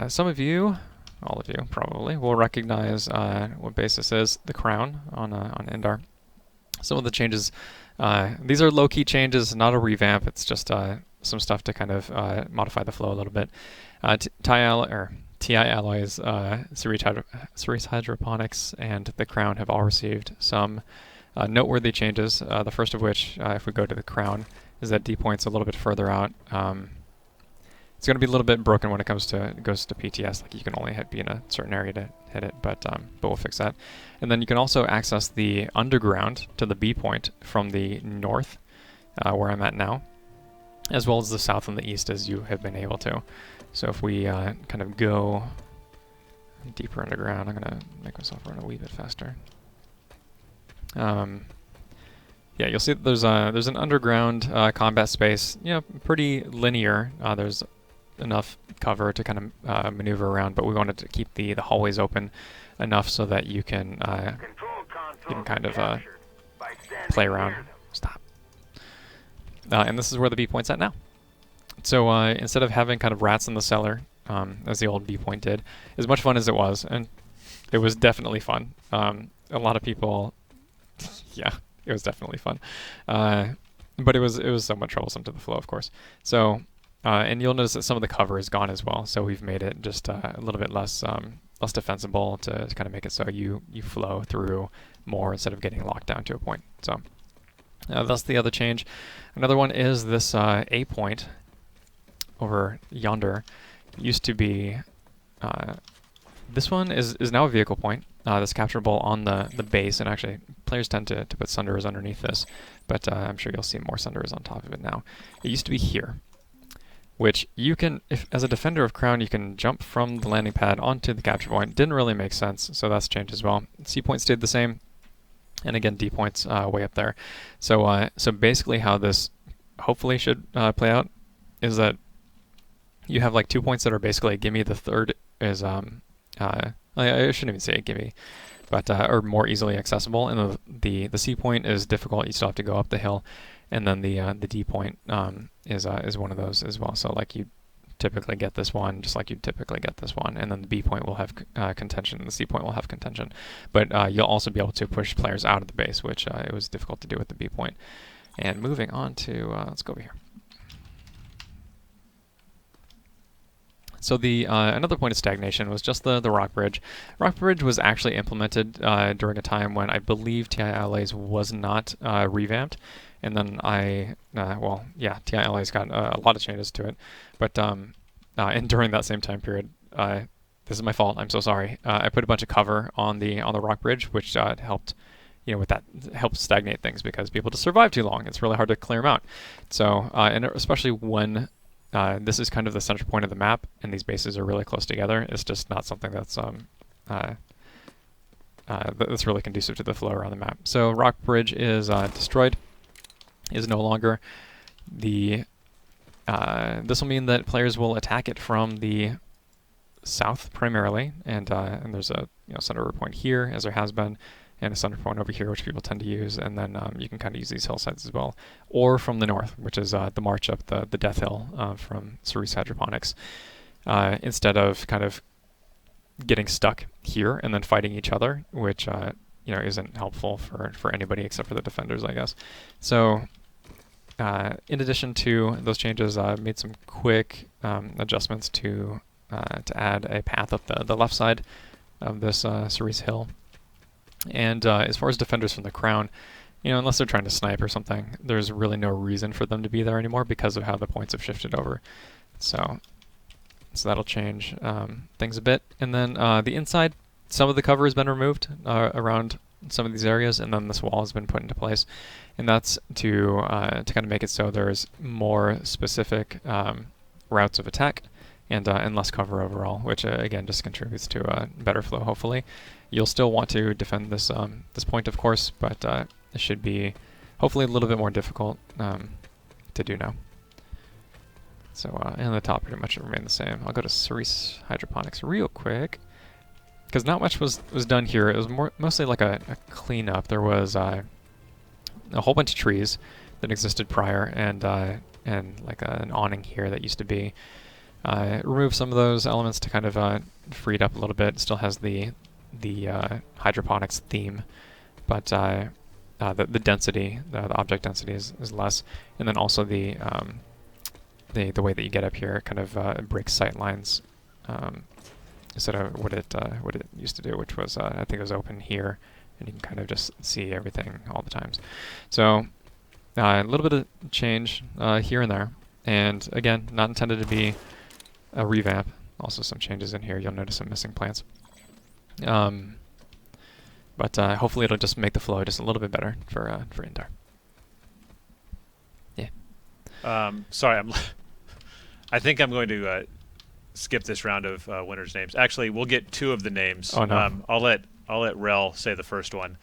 some of you, all of you probably, will recognize what base this is, the Crown on Indar. Some of the changes, these are low-key changes, not a revamp. It's just some stuff to kind of modify the flow a little bit. TI Alloys, Ceres Hydroponics, and the Crown have all received some noteworthy changes. The first of which, if we go to the Crown, is that D point's a little bit further out. It's going to be a little bit broken when it goes to PTS. Like you can only be in a certain area to hit it, but we'll fix that. And then you can also access the underground to the B point from the north, where I'm at now, as well as the south and the east as you have been able to. So if we kind of go deeper underground, I'm going to make myself run a wee bit faster. You'll see that there's an underground combat space. Pretty linear. There's enough cover to kind of maneuver around, but we wanted to keep the hallways open enough so that you can kind of play around. Stop. And this is where the B point's at now. So instead of having kind of rats in the cellar, as the old B point did, as much fun as it was, and it was definitely fun. A lot of people, it was definitely fun, but it was somewhat troublesome to the flow, of course. So, and you'll notice that some of the cover is gone as well. So we've made it just a little bit less defensible to kind of make it so you flow through more instead of getting locked down to a point. So that's the other change. Another one is this A point over yonder. Used to be this one is now a vehicle point. That's capturable on the base, and actually players tend to put sunderers underneath this, but I'm sure you'll see more sunderers on top of it now. It used to be here, which you can, if as a defender of Crown, you can jump from the landing pad onto the capture point. Didn't really make sense, so that's changed as well. C point stayed the same, and again D point's way up there. So so basically how this hopefully should play out is that you have like 2 points that are basically a gimme. The third is I shouldn't even say a gimme, but or more easily accessible. And the C point is difficult. You still have to go up the hill, and then the D point is one of those as well. So like you typically get this one, just like you typically get this one, and then the B point will have contention, and the C point will have contention. But you'll also be able to push players out of the base, which it was difficult to do with the B point. And moving on to let's go over here. So the another point of stagnation was just the rock bridge. Rock bridge was actually implemented during a time when I believe TI Allies was not revamped, and then TI Allies got a lot of changes to it. But and during that same time period, this is my fault. I'm so sorry. I put a bunch of cover on the rock bridge, which helped. With that helps stagnate things because people just survive too long. It's really hard to clear them out. So and especially when this is kind of the center point of the map, and these bases are really close together. It's just not something that's that's really conducive to the flow around the map. So Rock Bridge is destroyed, is no longer. This will mean that players will attack it from the south primarily, and there's a center point here, as there has been, and a center point over here, which people tend to use, and then you can kind of use these hillsides as well, or from the north, which is the march up the Death Hill from Cerise Hydroponics, instead of kind of getting stuck here and then fighting each other, which isn't helpful for anybody except for the defenders, I guess. So in addition to those changes, I made some quick adjustments to add a path up the left side of this Cerise Hill. And as far as defenders from the crown, unless they're trying to snipe or something, there's really no reason for them to be there anymore because of how the points have shifted over. So that'll change things a bit. And then the inside, some of the cover has been removed around some of these areas, and then this wall has been put into place. And that's to kind of make it so there's more specific routes of attack and less cover overall, which again just contributes to better flow, hopefully. You'll still want to defend this this point, of course, but it should be hopefully a little bit more difficult to do now. So, and the top pretty much remain the same. I'll go to Cerise Hydroponics real quick, because not much was done here. It was mostly like a cleanup. There was a whole bunch of trees that existed prior, and like an awning here that used to be. Remove some of those elements to kind of free it up a little bit. It still has the hydroponics theme, but the density, the object density is less, and then also the way that you get up here kind of breaks sight lines instead of what it used to do, which was I think it was open here, and you can kind of just see everything all the times. So a little bit of change here and there, and again, not intended to be a revamp. Also some changes in here. You'll notice some missing plants. But hopefully it'll just make the flow just a little bit better for Indar. Yeah. Sorry, I think I'm going to skip this round of winners' names. Actually, we'll get two of the names. Oh no. I'll let Rel say the first one.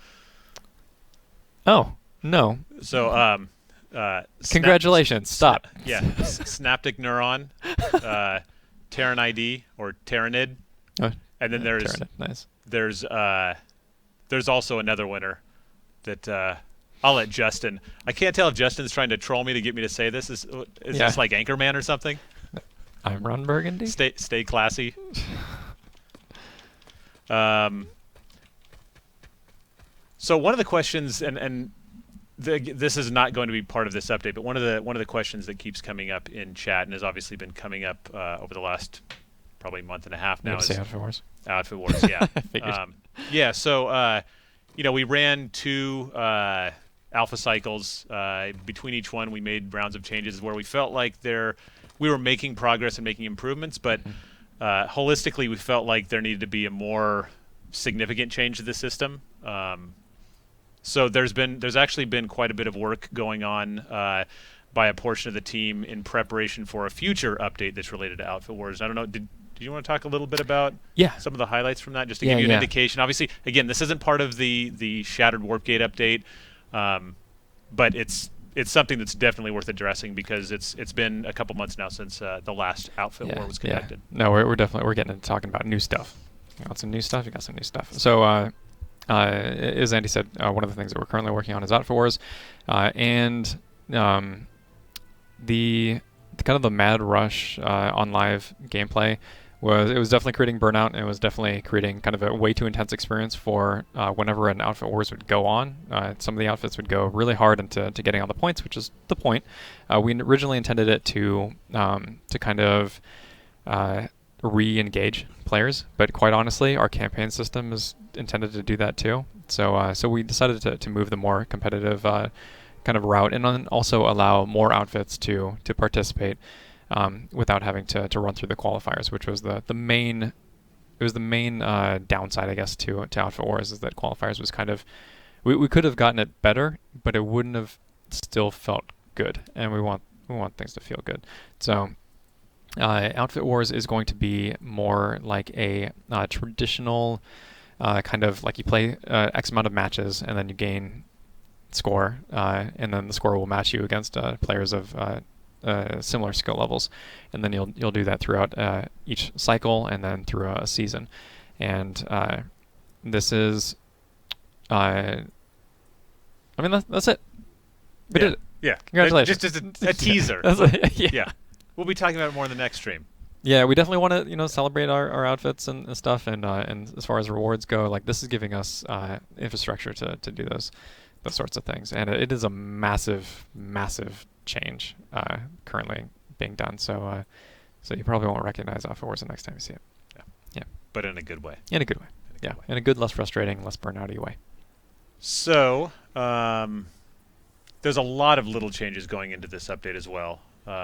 Oh no. So congratulations. Stop. Yeah. Synaptic Neuron, Terran ID or Terranid. Oh, and then there's Terranid. Nice. There's also another winner that I'll let Justin. I can't tell if Justin's trying to troll me to get me to say this. Is this like Anchorman or something? I'm Ron Burgundy. Stay classy. So one of the questions, and this is not going to be part of this update, but one of the questions that keeps coming up in chat and has obviously been coming up over the last probably month and a half now is Outfit Wars. Outfit Wars, yeah. Yeah, so we ran 2 alpha cycles. Between each one, we made rounds of changes where we felt like we were making progress and making improvements, but holistically, we felt like there needed to be a more significant change to the system. So there's actually been quite a bit of work going on by a portion of the team in preparation for a future update that's related to Outfit Wars. I don't know, did you want to talk a little bit about some of the highlights from that, just to give you an indication? Obviously, again, this isn't part of the Shattered Warpgate update, but it's something that's definitely worth addressing because it's been a couple months now since the last Outfit War was conducted. No, we're getting into talking about new stuff. You want some new stuff? You got some new stuff. So as Andy said, one of the things that we're currently working on is Outfit Wars, and the kind of the mad rush on live gameplay was definitely creating burnout, and it was definitely creating kind of a way too intense experience for whenever an Outfit Wars would go on. Some of the outfits would go really hard into getting all the points, which is the point. We originally intended it to kind of re-engage players, but quite honestly, our campaign system is intended to do that too. So we decided to move the more competitive kind of route, and then also allow more outfits to participate without having to run through the qualifiers, which was the main downside, I guess, to Outfit Wars, is that qualifiers was kind of we could have gotten it better, but it wouldn't have still felt good, and we want things to feel good. So Outfit Wars is going to be more like a traditional kind of like you play X amount of matches and then you gain score, and then the score will match you against players of similar skill levels, and then you'll do that throughout each cycle and then through a season. And this is, I mean that's it. We did it. Yeah. Congratulations. Just a teaser. Yeah. We'll be talking about it more in the next stream. Yeah, we definitely want to celebrate our outfits and stuff, and as far as rewards go, like this is giving us infrastructure to do those sorts of things, and it is a massive change currently being done. So you probably won't recognize Outfit Wars the next time you see it. Yeah. But in a good way. In a good way. In a good, less frustrating, less burnouty way. So there's a lot of little changes going into this update as well,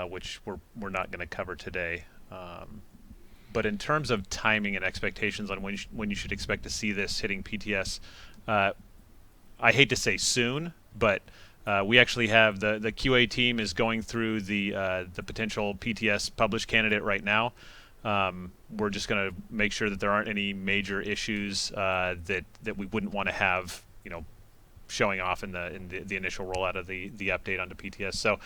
which we're not going to cover today. But in terms of timing and expectations on when you should expect to see this hitting PTS, I hate to say soon, but we actually have the QA team is going through the potential PTS published candidate right now. We're just going to make sure that there aren't any major issues that we wouldn't want to have, showing off in the initial rollout of the update onto PTS. So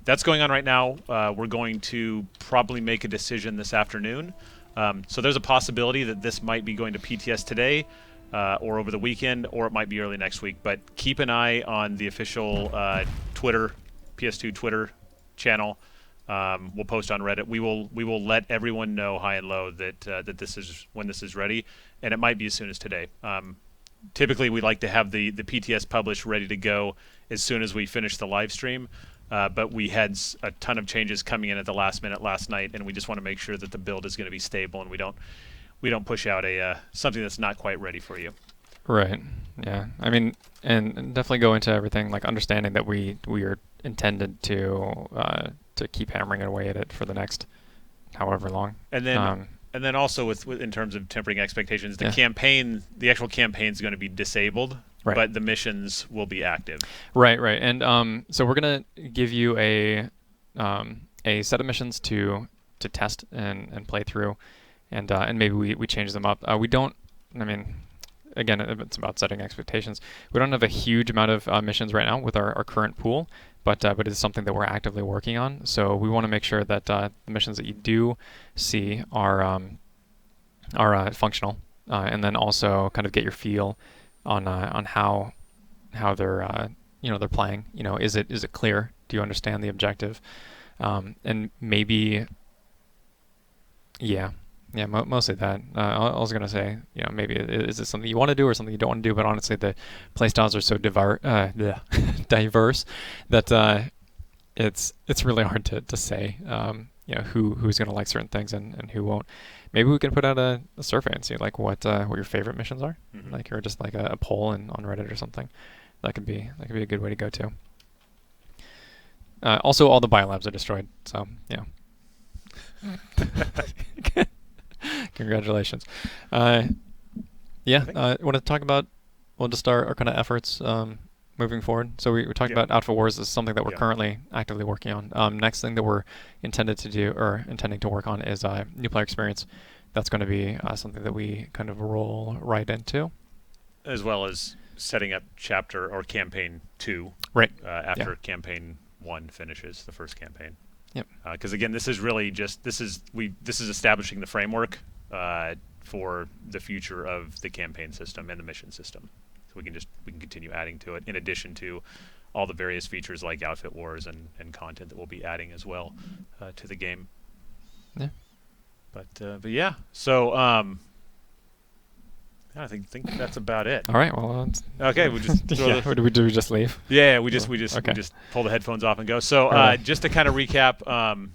that's going on right now. We're going to probably make a decision this afternoon. So there's a possibility that this might be going to PTS today or over the weekend, or it might be early next week. But keep an eye on the official PS2 Twitter channel. We'll post on Reddit. We will let everyone know high and low that this is when this is ready, and it might be as soon as today. Typically, we like to have the PTS published ready to go as soon as we finish the live stream. But we had a ton of changes coming in at the last minute last night, and we just want to make sure that the build is going to be stable and we don't push out something that's not quite ready for you. Right. Yeah. I mean, and definitely go into everything like understanding that we are intended to keep hammering away at it for the next however long. And then also with in terms of tempering expectations, the actual campaign is going to be disabled. Right. But the missions will be active. Right. And so we're gonna give you a set of missions to test and play through, and maybe we change them up. We don't. I mean, again, it's about setting expectations. We don't have a huge amount of missions right now with our current pool, but it is something that we're actively working on. So we want to make sure that the missions that you do see are functional, and then also kind of get your feel on how they're they're playing. Is it clear? Do you understand the objective? And maybe mostly that. I was gonna say maybe is it something you want to do or something you don't want to do? But honestly, the playstyles are so diverse that it's really hard to say who's gonna like certain things and who won't. Maybe we can put out a survey and see like what your favorite missions are, or just like a poll on Reddit or something. That could be a good way to go too. Also, all the biolabs are destroyed, so yeah. Congratulations. Want to talk about? We'll just start our kind of efforts moving forward. So we talked about Outfit Wars is something that we're currently actively working on. Next thing that we're intending to work on is new player experience. That's going to be something that we kind of roll right into, as well as setting up chapter or campaign 2. Right. After campaign 1 finishes the first campaign. Yep. Because again, this is really just this is establishing the framework for the future of the campaign system and the mission system. So we can continue adding to it in addition to all the various features like Outfit Wars and content that we'll be adding as well to the game. Yeah. But yeah. So I think that's about it. All right. Well. Okay. We just or do we just leave? Yeah. We just pull the headphones off and go. So just to kind of recap,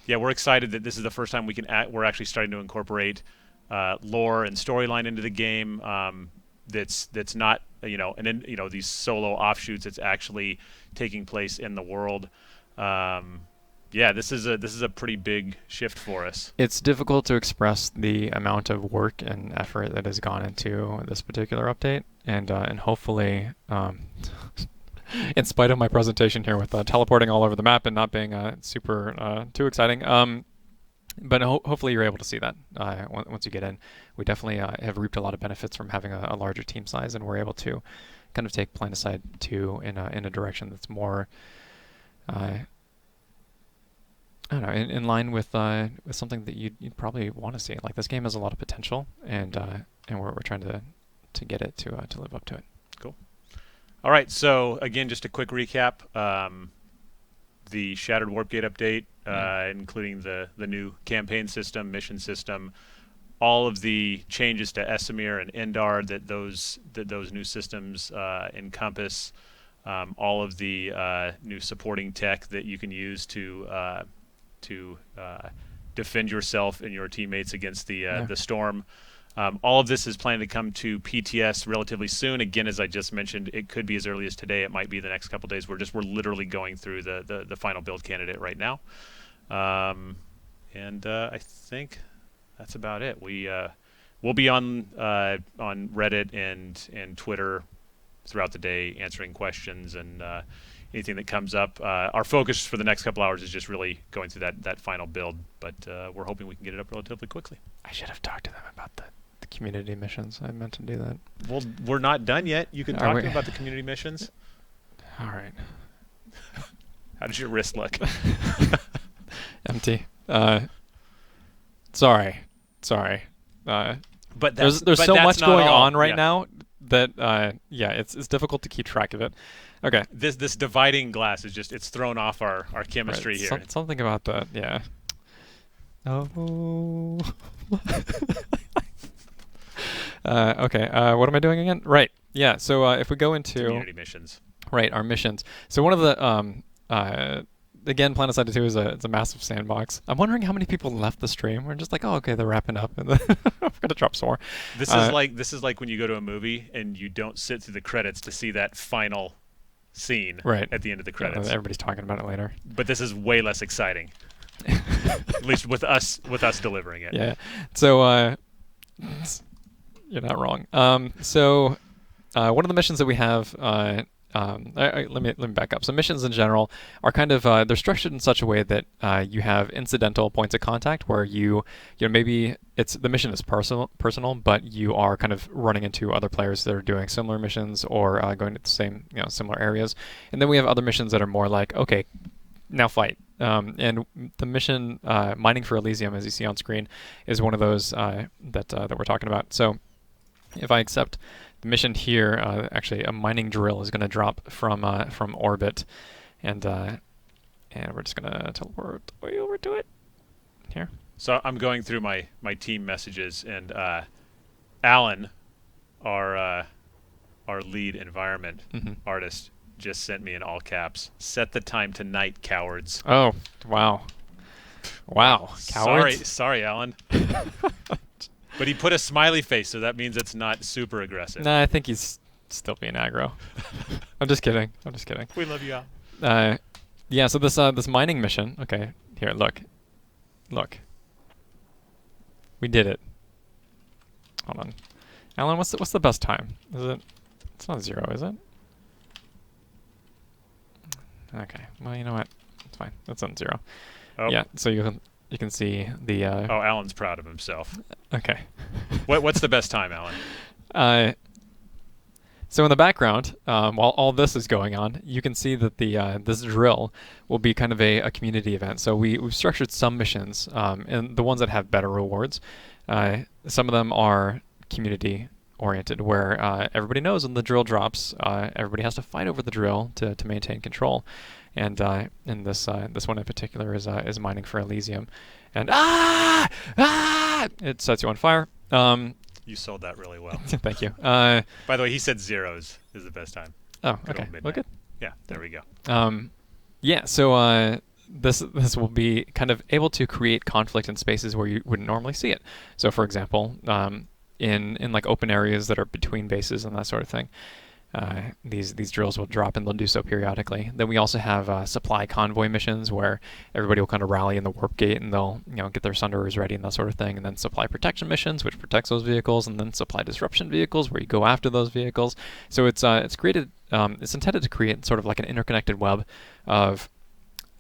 we're excited that this is the first time we're actually starting to incorporate lore and storyline into the game. That's not these solo offshoots. It's actually taking place in the world. This is a pretty big shift for us. It's difficult to express the amount of work and effort that has gone into this particular update, and hopefully, in spite of my presentation here with teleporting all over the map and not being super too exciting, But hopefully you're able to see that once you get in. We definitely have reaped a lot of benefits from having a larger team size, and we're able to kind of take PlanetSide 2 in a direction that's more, I don't know, in line with something that you'd probably want to see. Like, this game has a lot of potential, and we're trying to get it to live up to it. Cool. All right. So again, just a quick recap. The Shattered Warpgate update, including the new campaign system, mission system, all of the changes to Esamir and Endar that those new systems encompass, all of the new supporting tech that you can use to defend yourself and your teammates against the storm. All of this is planned to come to PTS relatively soon. Again, as I just mentioned, it could be as early as today. It might be the next couple days. We're literally going through the final build candidate right now, and I think that's about it. We'll be on Reddit and Twitter throughout the day answering questions and anything that comes up. Our focus for the next couple hours is just really going through that final build, but we're hoping we can get it up relatively quickly. I should have talked to them about the community missions. I meant to do that. Well, we're not done yet. You can talk to them about the community missions. All right. How does your wrist look? Empty. Sorry. But there's so much going on right now that it's difficult to keep track of it. Okay. This dividing glass is it's thrown off our chemistry here. Something about that, yeah. Oh. Okay. What am I doing again? Right. Yeah. So if we go into community missions. Right, our missions. So one of the again, PlanetSide 2 it's a massive sandbox. I'm wondering how many people left the stream. We're just like, oh, okay, they're wrapping up, and I'm gonna drop some more. This is like when you go to a movie and you don't sit through the credits to see that final scene at the end of the credits. Everybody's talking about it later. But this is way less exciting. At least with us delivering it. Yeah. So you're not wrong. So one of the missions that we have. Let me back up. So missions in general are kind of they're structured in such a way that you have incidental points of contact where you maybe the mission is personal, but you are kind of running into other players that are doing similar missions or going to the same similar areas. And then we have other missions that are more like, okay, now fight. And the mission mining for Elysium, as you see on screen, is one of those that we're talking about. So if I accept the mission here, actually a mining drill is going to drop from orbit, and we're just going to teleport way over to it here. So I'm going through my team messages, and Alan, our lead environment artist, just sent me in all caps, "Set the time to night, cowards." Oh, wow, cowards. Sorry, Alan. But he put a smiley face, so that means it's not super aggressive. Nah, I think he's still being aggro. I'm just kidding. We love you, Al. Yeah. So this mining mission. Okay, here, look. We did it. Hold on, Alan. What's the best time? Is it? It's not 0, is it? Okay. Well, you know what? It's fine. That's on 0. Oh. Yeah. So you can see the. Oh, Alan's proud of himself. Okay. What's the best time, Alan? So in the background, while all this is going on, you can see that the this drill will be kind of a community event. So we've structured some missions, and the ones that have better rewards. Some of them are community oriented, where everybody knows when the drill drops, everybody has to fight over the drill to maintain control. And in this one in particular is mining for Elysium, and it sets you on fire. You sold that really well. Thank you. By the way, he said 0s is the best time. Oh, okay. Look good. Yeah, there we go. Yeah. So this will be kind of able to create conflict in spaces where you wouldn't normally see it. So, for example, in like open areas that are between bases and that sort of thing. These drills will drop, and they'll do so periodically. Then we also have supply convoy missions where everybody will kind of rally in the warp gate, and they'll get their sunderers ready and that sort of thing. And then supply protection missions, which protects those vehicles, and then supply disruption vehicles, where you go after those vehicles. So it's created. It's intended to create sort of like an interconnected web of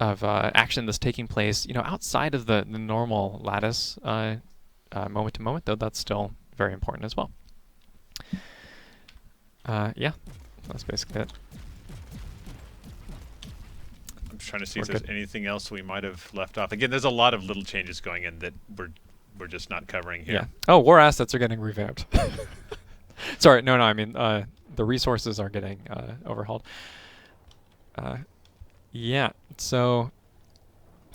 action that's taking place, outside of the normal lattice moment to moment, though that's still very important as well. Yeah, that's basically it. I'm trying to see if We're there's good. anything else we might have left off. Again, there's a lot of little changes going in that we're just not covering here. Yeah. Oh, war assets are getting revamped. Sorry, no, I mean the resources are getting overhauled. Yeah, so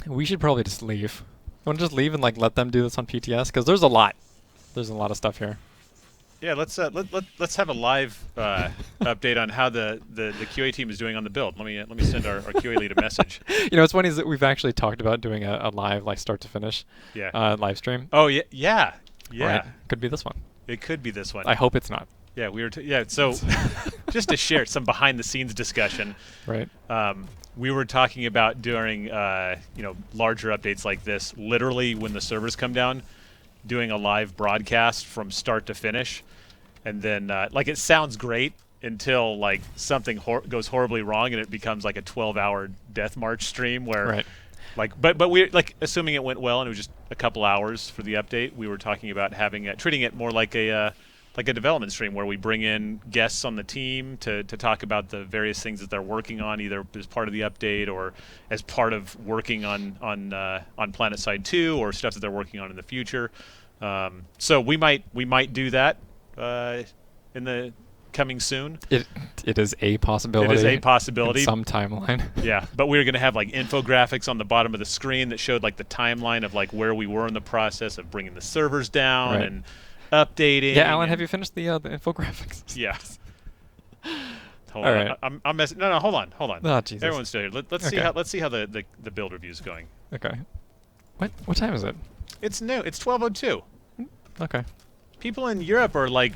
we should probably just leave. You want to just leave and like let them do this on PTS? Because there's a lot. There's a lot of stuff here. Yeah, let's have a live update on how the QA team is doing on the build. Let me send our QA lead a message. What's funny is that we've actually talked about doing a live, like start to finish, live stream. Oh yeah. Right. Could be this one. It could be this one. I hope it's not. Yeah, we were. So just to share some behind the scenes discussion. Right. We were talking about during larger updates like this, literally when the servers come down, doing a live broadcast from start to finish, and then it sounds great until like something goes horribly wrong and it becomes like a 12-hour death march stream where but we're like assuming it went well and it was just a couple hours for the update. We were talking about treating it more like a development stream where we bring in guests on the team to talk about the various things that they're working on, either as part of the update or as part of working on PlanetSide 2 or stuff that they're working on in the future. So we might do that in the coming soon. It is a possibility. It is a possibility. In some timeline. Yeah, but we were going to have like infographics on the bottom of the screen that showed like the timeline of like where we were in the process of bringing the servers down and updating. Yeah, Alan, have you finished the infographics? Yeah. Hold All on. right. I'm messing. No, hold on. Oh, Jesus. Everyone's still here. Let's see how the build review is going. Okay. What time is it? It's new. It's 12:02. Okay. People in Europe are like,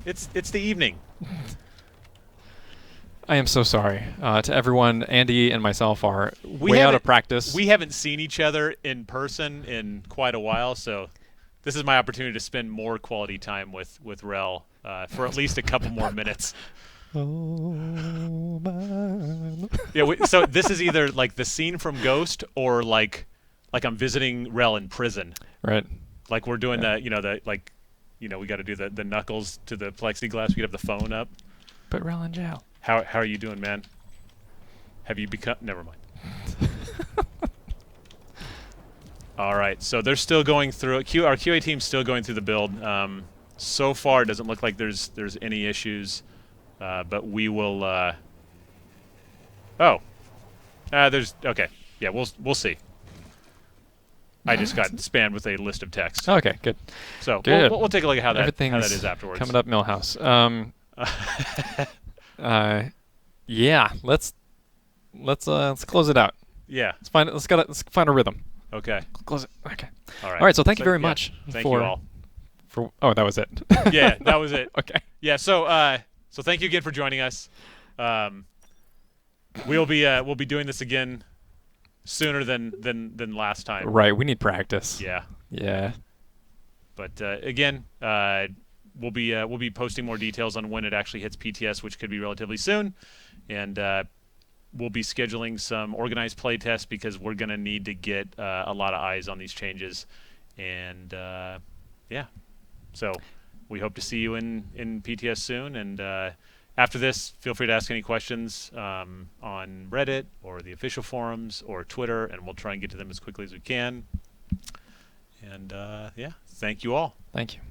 it's the evening. I am so sorry to everyone. Andy and myself are way out of practice. We haven't seen each other in person in quite a while, so this is my opportunity to spend more quality time with Rel for at least a couple more minutes. Oh, man. Yeah. So this is either like the scene from Ghost or like I'm visiting Rel in prison. Right. Like we're doing we got to do the knuckles to the plexiglass. We could have the phone up. But Rel in jail. How are you doing, man? Have you become? Never mind. All right, so they're still going through it. Our QA team's still going through the build. So far, it doesn't look like there's any issues, but we will. Okay. Yeah, we'll see. I just got spammed with a list of text. Okay, good. So good. We'll take a look at how that is afterwards. Coming up, Millhouse. Yeah, let's close it out. Yeah. Let's find a rhythm. Okay. Close it. Okay. All right. All right. So thank you very much. Thank you all. That was it. Yeah, that was it. Okay. Yeah. So thank you again for joining us. We'll be doing this again sooner than last time. Right. We need practice. Yeah. Yeah. But again, we'll be posting more details on when it actually hits PTS, which could be relatively soon, and we'll be scheduling some organized play tests because we're going to need to get a lot of eyes on these changes, and yeah. So we hope to see you in PTS soon, and after this, feel free to ask any questions on Reddit or the official forums or Twitter, and we'll try and get to them as quickly as we can. And yeah, thank you all. Thank you.